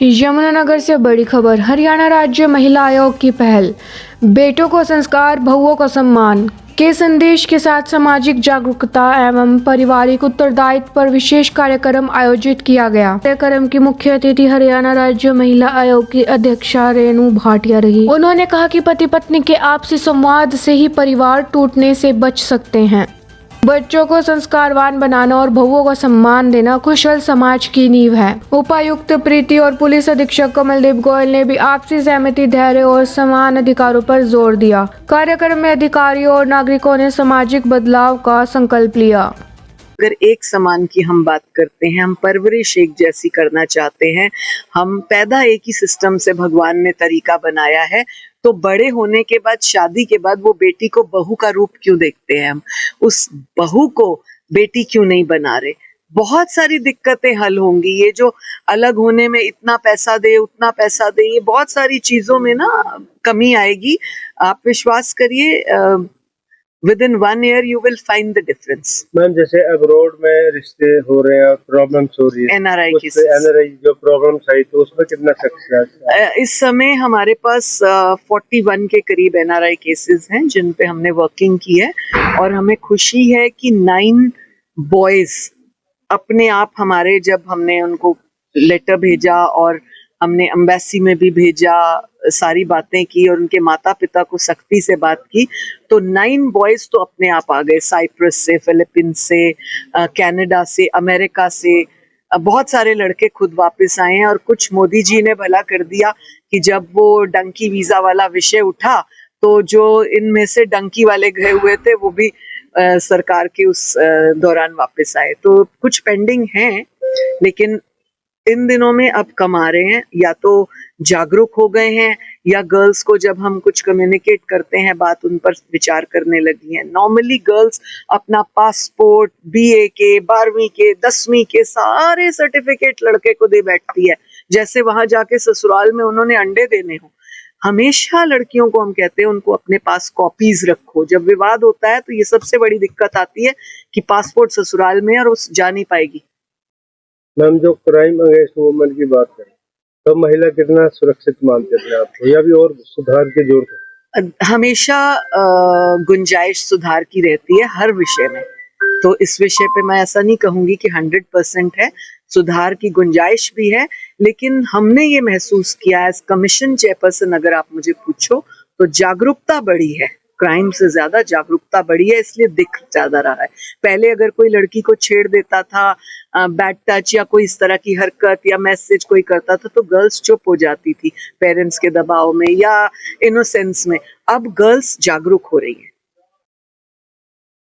यमुनानगर से बड़ी खबर। हरियाणा राज्य महिला आयोग की पहल, बेटों को संस्कार, बहुओं को सम्मान के संदेश के साथ सामाजिक जागरूकता एवं पारिवारिक उत्तरदायित्व पर विशेष कार्यक्रम आयोजित किया गया। कार्यक्रम की मुख्य अतिथि हरियाणा राज्य महिला आयोग की अध्यक्षा रेणु भाटिया रही। उन्होंने कहा कि पति पत्नी के आपसी संवाद से ही परिवार टूटने से बच सकते हैं। बच्चों को संस्कारवान बनाना और बहुओं को सम्मान देना कुशल समाज की नींव है। उपायुक्त प्रीति और पुलिस अधीक्षक कमलदीप गोयल ने भी आपसी सहमति, धैर्य और समान अधिकारों पर जोर दिया। कार्यक्रम में अधिकारियों और नागरिकों ने सामाजिक बदलाव का संकल्प लिया। अगर एक समान की हम बात करते हैं, हम परवरिश एक जैसी करना चाहते हैं, हम पैदा एक ही सिस्टम से भगवान ने तरीका बनाया है, तो बड़े होने के बाद, शादी के बाद वो बेटी को बहू का रूप क्यों देखते हैं? हम उस बहू को बेटी क्यों नहीं बना रहे? बहुत सारी दिक्कतें हल होंगी। ये जो अलग होने में इतना पैसा दे, उतना पैसा दे, ये बहुत सारी चीजों में ना कमी आएगी। आप विश्वास करिए, within 1 year you will find the difference. Ma'am, जैसे अब्रॉड में रिश्ते हो रहे हैं, प्रॉब्लम्स हो रही है, एनआरआई जो प्रॉब्लम्स आई तो उसमें कितना सक्सेस है? इस समय हमारे पास 41 के करीब एनआरआई केसेस हैं जिन पे हमने वर्किंग की है, और हमें खुशी है कि 9 बॉयज अपने आप हमारे, जब हमने उनको लेटर भेजा और हमने एम्बेसी में भी भेजा, सारी बातें की और उनके माता पिता को सख्ती से बात की, तो 9 बॉयज तो अपने आप आ गए। साइप्रस से, फिलीपींस से, कनाडा से, अमेरिका से, बहुत सारे लड़के खुद वापस आए हैं। और कुछ मोदी जी ने भला कर दिया कि जब वो डंकी वीजा वाला विषय उठा, तो जो इनमें से डंकी वाले गए हुए थे वो भी सरकार के उस दौरान वापस आए। तो कुछ पेंडिंग हैं, लेकिन इन दिनों में अब कम आ रहे हैं। या तो जागरूक हो गए हैं, या गर्ल्स को जब हम कुछ कम्युनिकेट करते हैं बात, उन पर विचार करने लगी हैं। नॉर्मली गर्ल्स अपना पासपोर्ट, बीए के, 12वीं के, 10वीं के सारे सर्टिफिकेट लड़के को दे बैठती है, जैसे वहां जाके ससुराल में उन्होंने अंडे देने हो। हमेशा लड़कियों को हम कहते हैं उनको अपने पास कॉपीज रखो। जब विवाद होता है तो ये सबसे बड़ी दिक्कत आती है कि पासपोर्ट ससुराल में है और वो जा नहीं पाएगी। मैम, जो क्राइम अगेंस्ट वुमेन की बात करें तो महिला कितना सुरक्षित मानते हैं आपको, या भी और सुधार की जरूरत है? हमेशा गुंजाइश सुधार की रहती है हर विषय में। तो इस विषय पे मैं ऐसा नहीं कहूंगी कि 100% है, सुधार की गुंजाइश भी है। लेकिन हमने ये महसूस किया एज कमीशन चेयरपर्सन, अगर आप मुझे पूछो, तो जागरूकता बढ़ी है। क्राइम से ज्यादा जागरूकता बढ़ी है, इसलिए दिख ज्यादा रहा है। पहले अगर कोई लड़की को छेड़ देता था, बैड टच या कोई इस तरह की हरकत या मैसेज कोई करता था, तो गर्ल्स चुप हो जाती थी पेरेंट्स के दबाव में या इनोसेंस में। अब गर्ल्स जागरूक हो रही हैं।